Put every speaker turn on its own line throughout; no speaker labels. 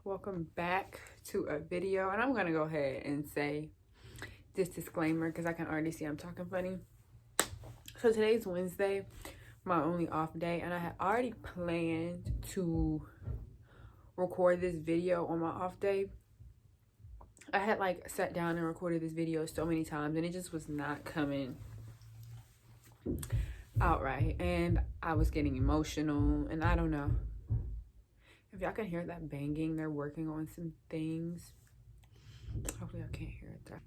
welcome back to a video, and I'm gonna go ahead and say this disclaimer because I can already see I'm talking funny. So today's Wednesday, my only off day, and I had already planned to record this video on my off day. I had like sat down and recorded this video so many times and it just was not coming out right, and I was getting emotional, and I don't know if y'all can hear that banging. They're working on some things. Hopefully I can't hear it though.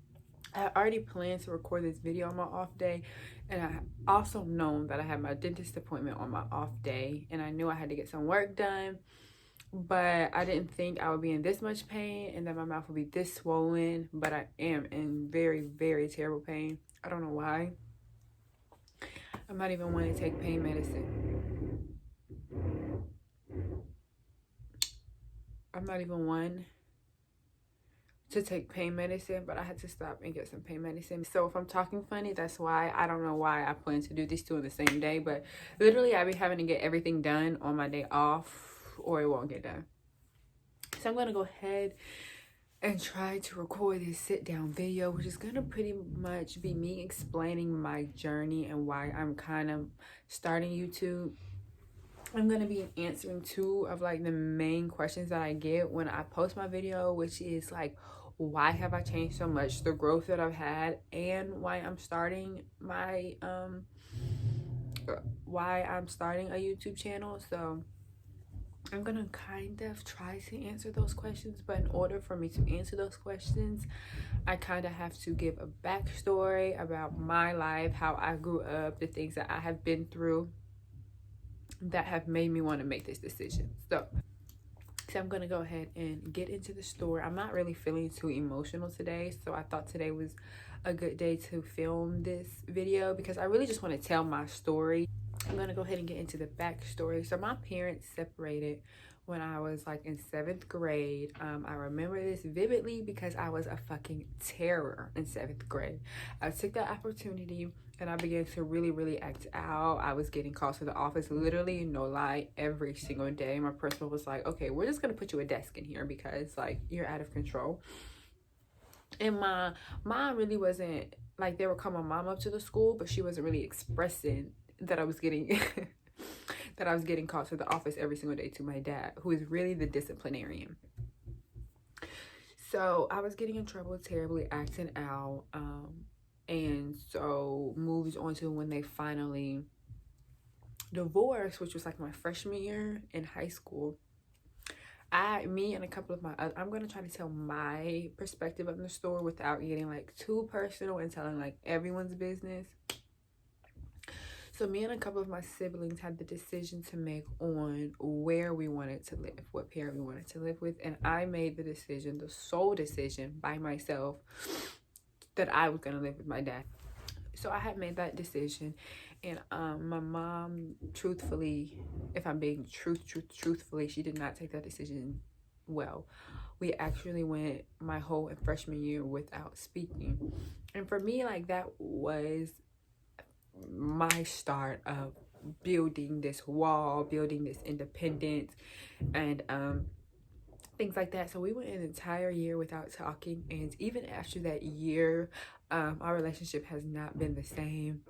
I had already planned to record this video on my off day, and I also known that I had my dentist appointment on my off day, and I knew I had to get some work done, but I didn't think I would be in this much pain and that my mouth would be this swollen. But I am in very, very terrible pain. I don't know why. I'm not even wanting to take pain medicine. I'm not even one to take pain medicine, but I had to stop and get some pain medicine. So if I'm talking funny, that's why. I don't know why I plan to do these two on the same day, but literally I be having to get everything done on my day off or it won't get done. So I'm gonna go ahead and try to record this sit down video, which is gonna pretty much be me explaining my journey and why I'm kind of starting YouTube. I'm gonna be answering two of like the main questions that I get when I post my video, which is like, why have I changed so much, the growth that I've had, and why I'm starting my why I'm starting a YouTube channel. So I'm gonna kind of try to answer those questions, but in order for me to answer those questions, I kind of have to give a backstory about my life, how I grew up, the things that I have been through that have made me want to make this decision. So I'm gonna go ahead and get into the story. I'm not really feeling too emotional today, so I thought today was a good day to film this video because I really just want to tell my story. I'm gonna go ahead and get into the backstory. So my parents separated when I was like in 7th grade. I remember this vividly because I was a fucking terror in 7th grade. I took that opportunity and I began to really act out. I was getting calls to the office, literally, no lie, every single day. My principal was like, okay, we're just gonna put you a desk in here because like you're out of control. And my mom really wasn't like, they would call my mom up to the school, but she wasn't really expressing that I was getting that I was getting called to the office every single day to my dad, who is really the disciplinarian. So I was getting in trouble, terribly acting out, and so moved on to when they finally divorced, which was like my freshman year in high school. Me and a couple of my other, I'm going to try to tell my perspective of the story without getting like too personal and telling like everyone's business. So me and a couple of my siblings had the decision to make on where we wanted to live, what parent we wanted to live with. And I made the decision, the sole decision by myself, that I was going to live with my dad. So I had made that decision, and my mom, truthfully, if I'm being truthfully, she did not take that decision well. We actually went my whole freshman year without speaking. And for me, like, that was my start of building this wall, building this independence, and things like that. So we went an entire year without talking, and even after that year, our relationship has not been the same.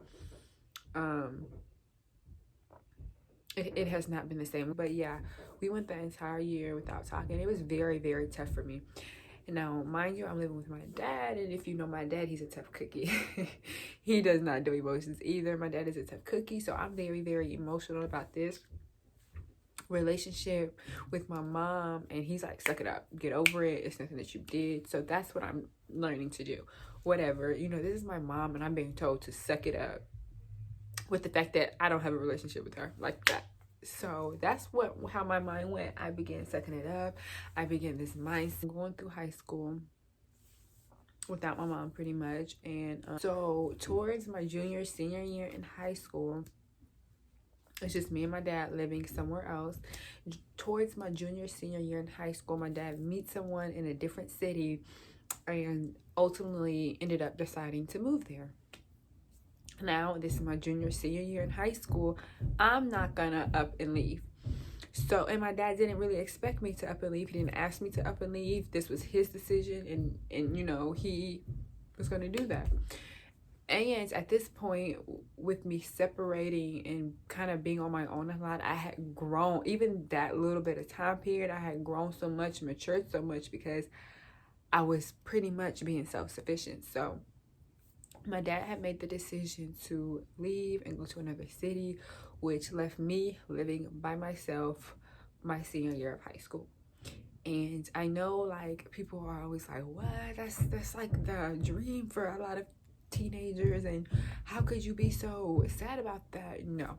It has not been the same. But yeah, we went the entire year without talking. It was very tough for me. Now, mind you, I'm living with my dad, and if you know my dad, he's a tough cookie. He does not do emotions either. My dad is a tough cookie, so I'm very emotional about this relationship with my mom, and he's like, suck it up, get over it, it's nothing that you did. So that's what I'm learning to do. Whatever, you know, this is my mom, and I'm being told to suck it up with the fact that I don't have a relationship with her like that. So that's how my mind went. I began sucking it up. I began this mindset going through high school without my mom pretty much. And so towards my senior year in high school, it's just me and my dad living somewhere else. Towards my senior year in high school, my dad meets someone in a different city and ultimately ended up deciding to move there. Now, this is my senior year in high school. I'm not gonna up and leave. So, and my dad didn't really expect me to up and leave. He didn't ask me to up and leave. This was his decision, and he was going to do that. And at this point, with me separating and kind of being on my own a lot, I had grown. Even that little bit of time period, I had grown so much, matured so much, because I was pretty much being self-sufficient. So my dad had made the decision to leave and go to another city, which left me living by myself my senior year of high school. And I know, like, people are always like, what? That's like the dream for a lot of teenagers, and how could you be so sad about that? No.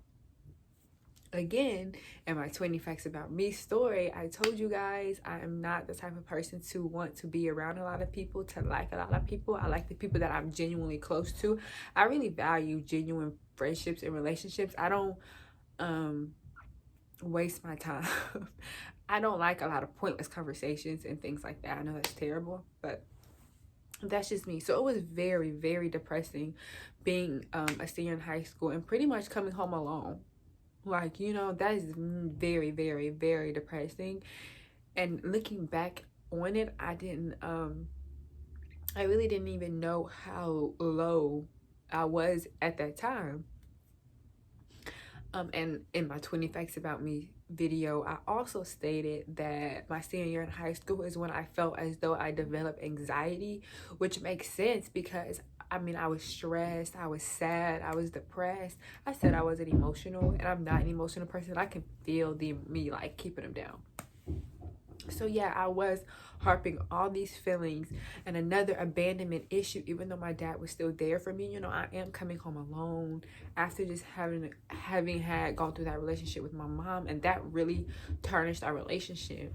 Again, in my 20 facts about me story, I told you guys I am not the type of person to want to be around a lot of people, to like a lot of people. I like the people that I'm genuinely close to. I really value genuine friendships and relationships. I don't waste my time. I don't like a lot of pointless conversations and things like that. I know that's terrible, but that's just me. So it was very, very depressing being a senior in high school and pretty much coming home alone. Like, that is very, very, very depressing. And looking back on it, I really didn't even know how low I was at that time. And in my 20 facts about me video, I also stated that my senior year in high school is when I felt as though I developed anxiety, which makes sense because I was stressed, I was sad, I was depressed. I said I wasn't emotional, and I'm not an emotional person. I can feel me like keeping them down. So yeah, I was harping all these feelings and another abandonment issue, even though my dad was still there for me. I am coming home alone after just having had gone through that relationship with my mom, and that really tarnished our relationship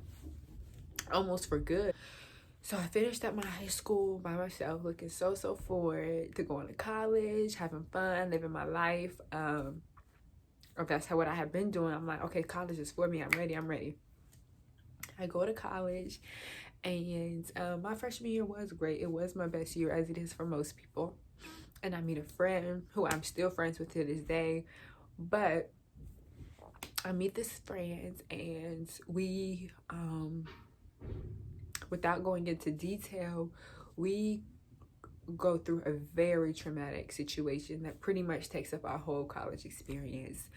almost for good. So I finished up my high school by myself, looking so forward to going to college, having fun, living my life. Or that's what I have been doing. I'm like, okay, college is for me. I'm ready. I go to college, and my freshman year was great. It was my best year, as it is for most people. And I meet a friend who I'm still friends with to this day. But I meet this friend, and we, without going into detail, we go through a very traumatic situation that pretty much takes up our whole college experience.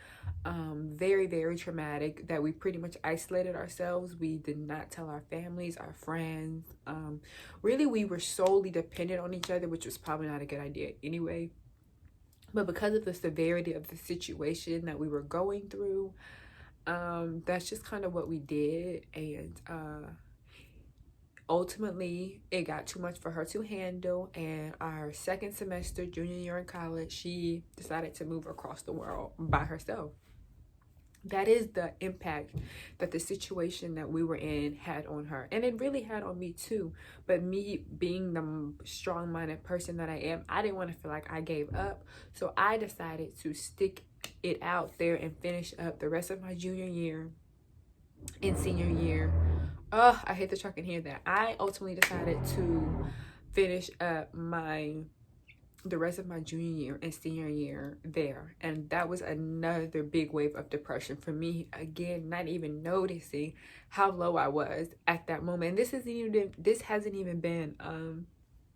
Very, very traumatic, that we pretty much isolated ourselves. We did not tell our families, our friends. Really, we were solely dependent on each other, which was probably not a good idea anyway. But because of the severity of the situation that we were going through, that's just kind of what we did. And ultimately, it got too much for her to handle, and our second semester, junior year in college, she decided to move across the world by herself. That is the impact that the situation that we were in had on her, and it really had on me too. But me being the strong-minded person that I am, I didn't want to feel like I gave up, so I decided to stick it out there and finish up the rest of my junior year and senior year. Oh, I hate that y'all can hear that. I ultimately decided to finish up the rest of my junior year and senior year there. And that was another big wave of depression for me. Again, not even noticing how low I was at that moment. And this hasn't even been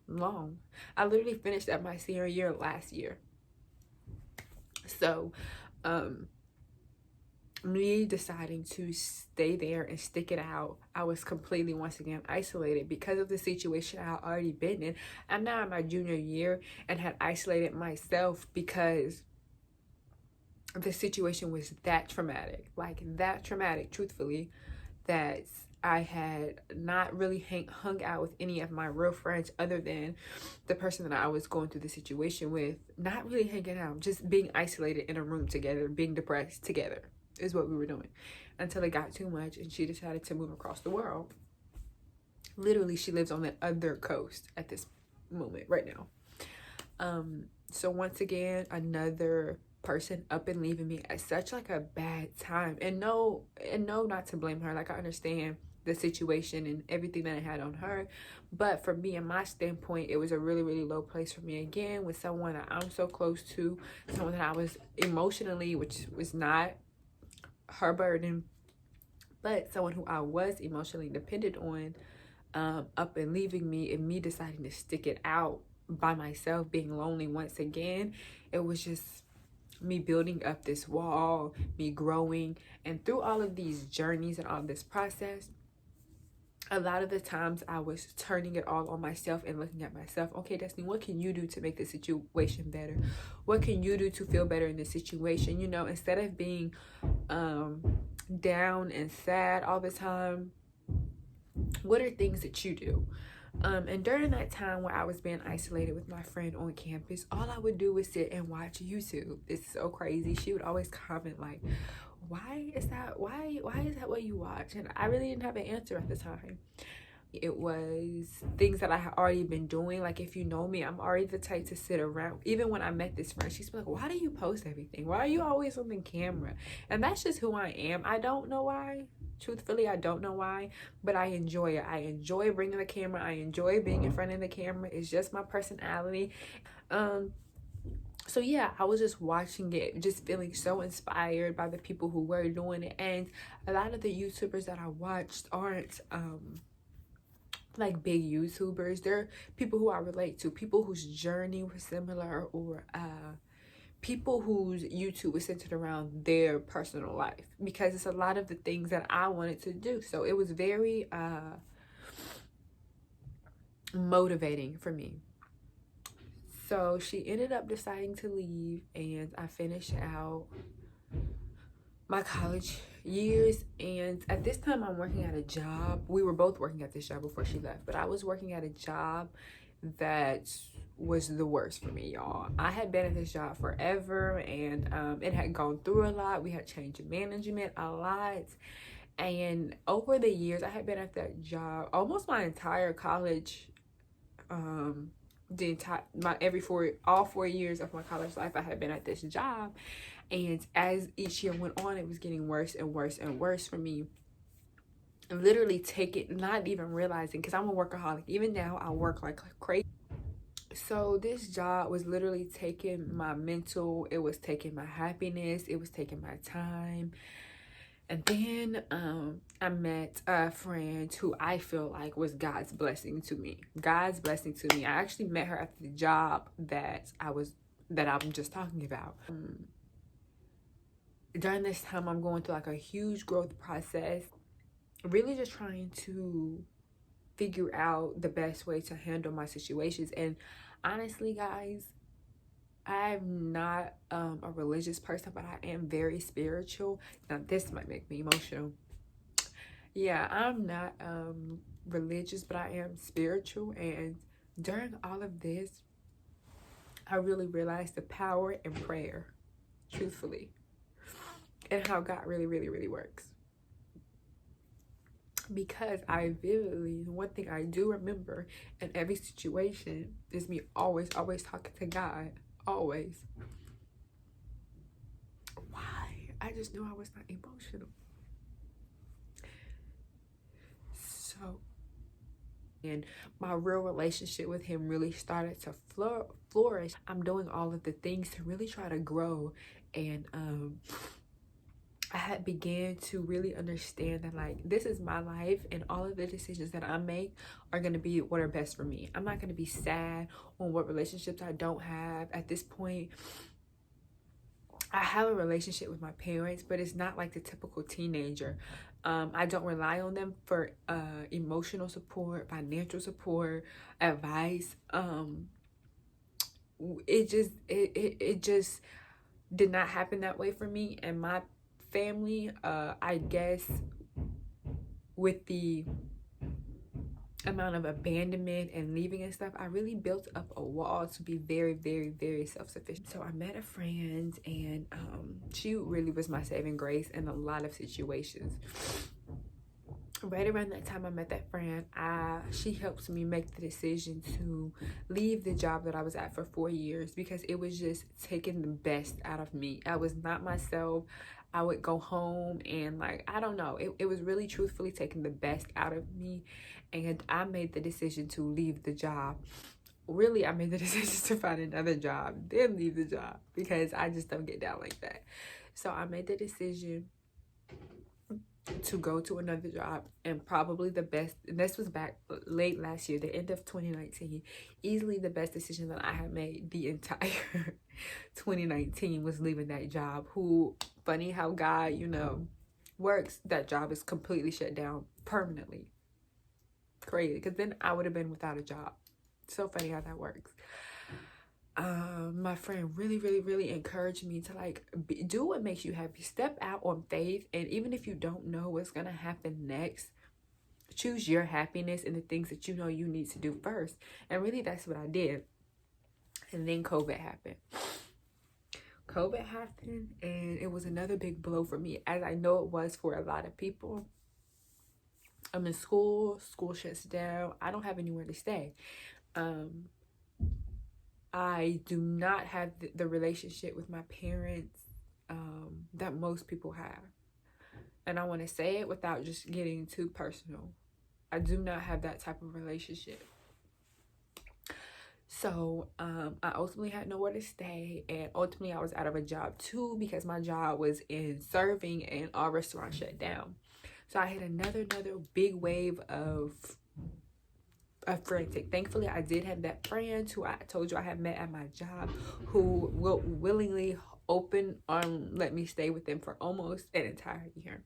long. I literally finished up my senior year last year. So me deciding to stay there and stick it out, I was completely, once again, isolated because of the situation I had already been in. I'm now in my junior year and had isolated myself because the situation was that traumatic, truthfully, that I had not really hung out with any of my real friends other than the person that I was going through the situation with. Not really hanging out, just being isolated in a room together, being depressed together is what we were doing, until it got too much and she decided to move across the world. Literally, she lives on the other coast at this moment right now. So once again, another person up and leaving me at such like a bad time. And no, not to blame her. Like, I understand the situation and everything that I had on her, but for me and my standpoint, it was a really, really low place for me, again, with someone that I'm so close to, someone that I was emotionally, which was not her burden, But someone who I was emotionally dependent on, up and leaving me, and me deciding to stick it out by myself, being lonely once again, it was just me building up this wall, me growing. And through all of these journeys and all this process, a lot of the times I was turning it all on myself and looking at myself. Okay, Destiny, what can you do to make the situation better? What can you do to feel better in this situation? You know, instead of being down and sad all the time, what are things that you do? And during that time where I was being isolated with my friend on campus, all I would do was sit and watch YouTube. It's so crazy. She would always comment like, why is that what you watch? And I really didn't have an answer at the time. It was things that I had already been doing. Like, if you know me, I'm already the type to sit around. Even when I met this friend, she's like, why do you post everything? Why are you always on the camera? And that's just who I am. I don't know why. Truthfully, I don't know why, but I enjoy it. I enjoy bringing the camera. I enjoy being in front of the camera. It's just my personality. So yeah, I was just watching it, just feeling so inspired by the people who were doing it. And a lot of the YouTubers that I watched aren't like big YouTubers. They're people who I relate to, people whose journey was similar, or people whose YouTube was centered around their personal life, because it's a lot of the things that I wanted to do. So it was very motivating for me. So she ended up deciding to leave, and I finished out my college years. And at this time, I'm working at a job. We were both working at this job before she left, but I was working at a job that was the worst for me, y'all. I had been at this job forever, and it had gone through a lot. We had changed management a lot. And over the years, I had been at that job almost my entire college, all 4 years of my college life. I had been at this job, and as each year went on, it was getting worse and worse and worse for me. Literally not even realizing, because I'm a workaholic. Even now, I work like crazy. So this job was literally taking my mental, it was taking my happiness, it was taking my time. And then I met a friend who I feel like was God's blessing to me. God's blessing to me. I actually met her at the job that I'm just talking about. During this time, I'm going through like a huge growth process, really just trying to figure out the best way to handle my situations. And honestly, guys, I'm not a religious person, but I am very spiritual. Now, this might make me emotional. Yeah, I'm not religious, but I am spiritual. And during all of this, I really realized the power in prayer, truthfully, and how God really, really, really works. Because one thing I do remember in every situation is me always talking to God. Always. Why? I just knew I was not emotional. So, and my real relationship with him really started to flourish. I'm doing all of the things to really try to grow, and I had began to really understand that, like, this is my life, and all of the decisions that I make are going to be what are best for me. I'm not going to be sad on what relationships I don't have. At this point, I have a relationship with my parents, but it's not like the typical teenager. I don't rely on them for emotional support, financial support, advice. It just did not happen that way for me and my family. I guess with the amount of abandonment and leaving and stuff, I really built up a wall to be very, very, very self-sufficient. So I met a friend, and she really was my saving grace in a lot of situations. Right around that time I met that friend, she helped me make the decision to leave the job that I was at for 4 years, because it was just taking the best out of me. I was not myself. I would go home and, like, I don't know, it was really truthfully taking the best out of me. And I made the decision to leave the job. Really, I made the decision to find another job, then leave the job, because I just don't get down like that. So I made the decision to go to another job, and probably the best, and this was back late last year, the end of 2019, easily the best decision that I had made the entire 2019 was leaving that job. Who, funny how God, works, that job is completely shut down permanently. Crazy, because then I would have been without a job. So funny how that works. My friend really encouraged me to do what makes you happy. Step out on faith, and even if you don't know what's gonna happen next, choose your happiness and the things that you know you need to do first. And really, that's what I did. And then COVID happened. And it was another big blow for me, as I know it was for a lot of people. I'm in school shuts down, I don't have anywhere to stay. I do not have the relationship with my parents that most people have. And I want to say it without just getting too personal. I do not have that type of relationship. So I ultimately had nowhere to stay, and ultimately I was out of a job too, because my job was in serving and our restaurant shut down. So I had another big wave of frantic. Thankfully, I did have that friend who I told you I had met at my job, who will willingly let me stay with them for almost an entire year.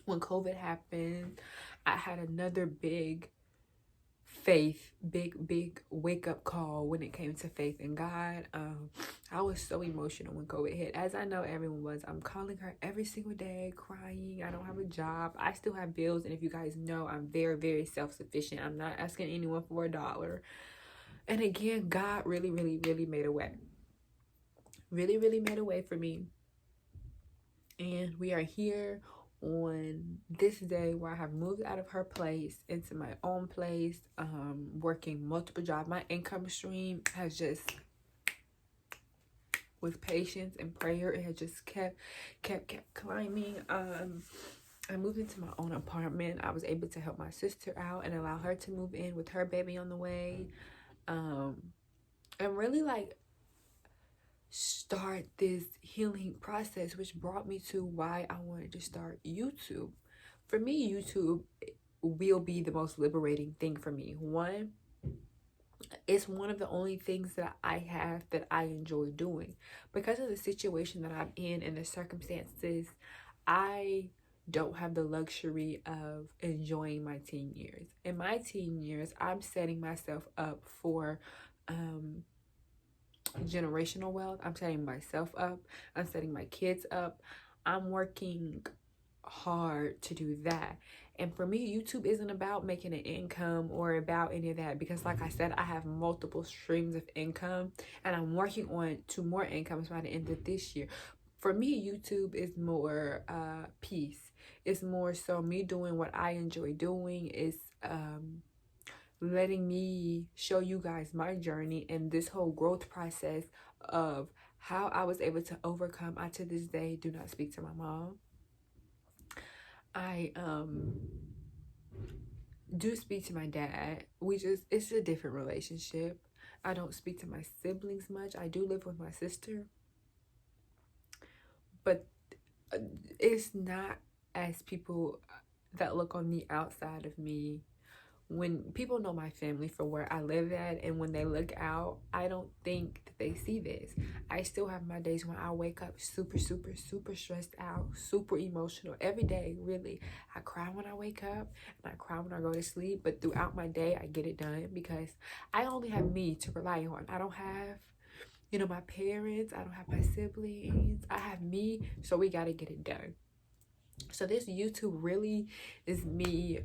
When COVID happened, I had another big wake up call when it came to faith in God. I was so emotional when COVID hit, as I know everyone was. I'm calling her every single day, crying. I don't have a job. I still have bills, and if you guys know, I'm very self-sufficient. I'm not asking anyone for $1. And again, God really made a way. Really made a way for me. And we are here on this day where I have moved out of her place into my own place, working multiple jobs. My income stream has just, with patience and prayer, it has just kept climbing. I moved into my own apartment. I was able to help my sister out and allow her to move in with her baby on the way, and really start this healing process, which brought me to why I wanted to start YouTube. For me, YouTube will be the most liberating thing for me. One, it's one of the only things that I have that I enjoy doing. Because of the situation that I'm in and the circumstances, I don't have the luxury of enjoying my teen years. In my teen years, I'm setting myself up for generational wealth. I'm setting myself up. I'm setting my kids up. I'm working hard to do that. And for me, YouTube isn't about making an income or about any of that, because like I said, I have multiple streams of income, and I'm working on 2 more incomes by the end of this year. For me, YouTube is more peace. It's more so me doing what I enjoy doing. Is letting me show you guys my journey and this whole growth process of how I was able to overcome. I to this day do not speak to my mom. I do speak to my dad. It's a different relationship. I don't speak to my siblings much. I do live with my sister, but it's not as people that look on the outside of me. When people know my family for where I live at, and when they look out, I don't think that they see this. I still have my days when I wake up super stressed out, super emotional every day, really. I cry when I wake up, and I cry when I go to sleep, but throughout my day, I get it done because I only have me to rely on. I don't have, my parents. I don't have my siblings. I have me, so we got to get it done. So this YouTube really is me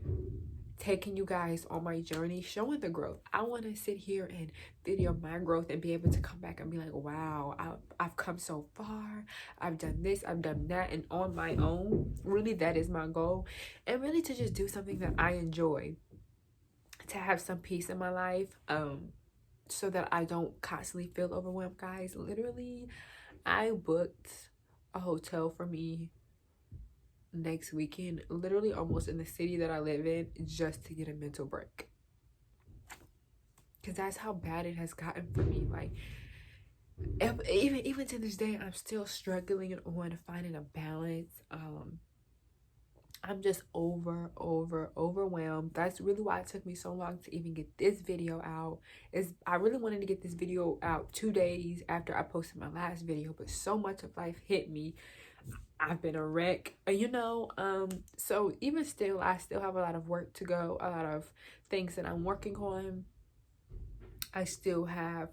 taking you guys on my journey, showing the growth. I want to sit here and video my growth and be able to come back and be like, wow, I've come so far. I've done this, I've done that, and on my own. Really, that is my goal. And really to just do something that I enjoy, to have some peace in my life, so that I don't constantly feel overwhelmed. Guys, literally, I booked a hotel for me next weekend, literally almost in the city that I live in, just to get a mental break, because that's how bad it has gotten for me. Like, even to this day, I'm still struggling on finding a balance. I'm just overwhelmed. That's really why it took me so long to even get this video out. I really wanted to get this video out 2 days after I posted my last video, but so much of life hit me. I've been a wreck, so even still, I still have a lot of work to go, a lot of things that I'm working on. I still have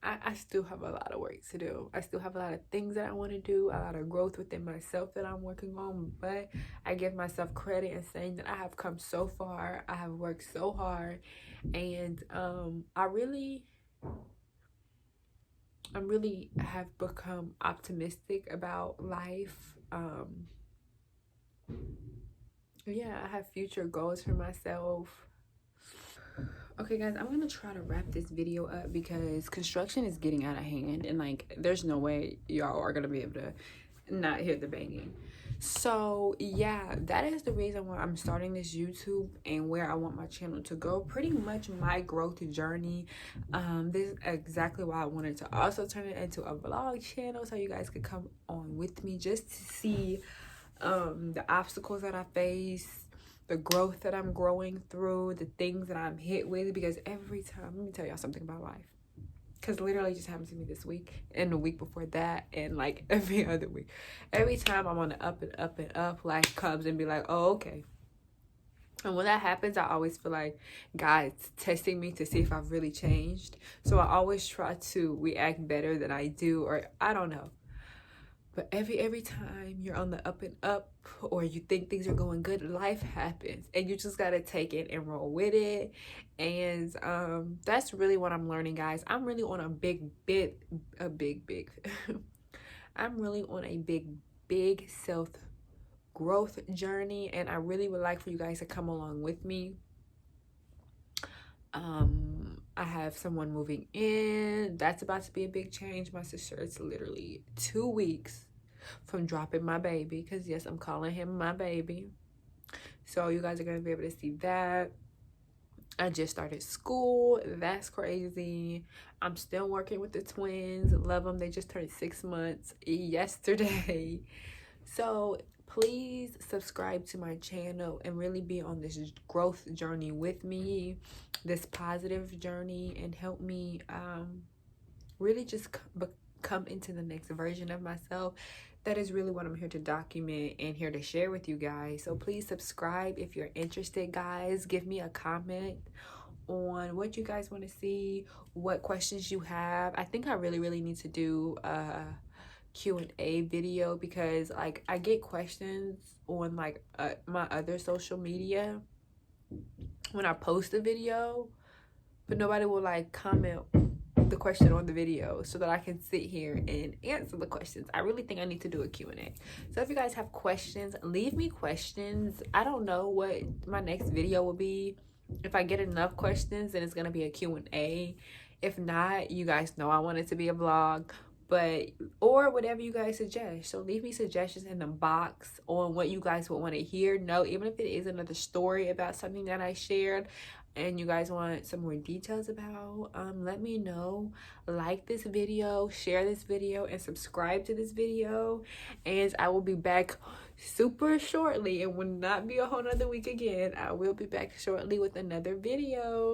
I still have a lot of work to do. I still have a lot of things that I want to do, a lot of growth within myself that I'm working on. But I give myself credit in saying that I have come so far. I have worked so hard, and I really have become optimistic about life. Yeah, I have future goals for myself. Okay guys, I'm gonna try to wrap this video up because construction is getting out of hand, and like there's no way y'all are gonna be able to not hear the banging. So yeah, that is the reason why I'm starting this YouTube and where I want my channel to go. Pretty much my growth journey. This is exactly why I wanted to also turn it into a vlog channel so you guys could come on with me just to see the obstacles that I face, the growth that I'm growing through, the things that I'm hit with. Because every time, let me tell y'all something about life, because literally just happened to me this week and the week before that and like every other week. Every time I'm on the up and up and up, life comes and be like, oh, okay. And when that happens, I always feel like God's testing me to see if I've really changed. So I always try to react better than I do, or I don't know. But every time you're on the up and up, or you think things are going good, life happens and you just gotta take it and roll with it. And that's really what I'm learning, guys. I'm really on a big I'm really on a big self growth journey, and I really would like for you guys to come along with me. I have someone moving in. That's about to be a big change. My sister, it's literally 2 weeks from dropping my baby, because yes, I'm calling him my baby. So you guys are going to be able to see that. I just started school. That's crazy. I'm still working with the twins. Love them. They just turned 6 months yesterday. So please subscribe to my channel and really be on this growth journey with me, this positive journey, and help me really just come into the next version of myself. That is really what I'm here to document and here to share with you guys. So please subscribe if you're interested, guys. Give me a comment on what you guys want to see, what questions you have. I think I really need to do Q&A video, because like I get questions on like my other social media when I post a video, but nobody will like comment the question on the video so that I can sit here and answer the questions. I really think I need to do a Q&A. So if you guys have questions, leave me questions. I don't know what my next video will be. If I get enough questions, then it's gonna be a Q&A. If not, you guys know I want it to be a vlog, or whatever you guys suggest. So leave me suggestions in the box on what you guys would want to hear. No, even if it is another story about something that I shared and you guys want some more details about, let me know. Like this video, share this video, and subscribe to this video. And I will be back super shortly. It will not be a whole nother week again. I will be back shortly with another video.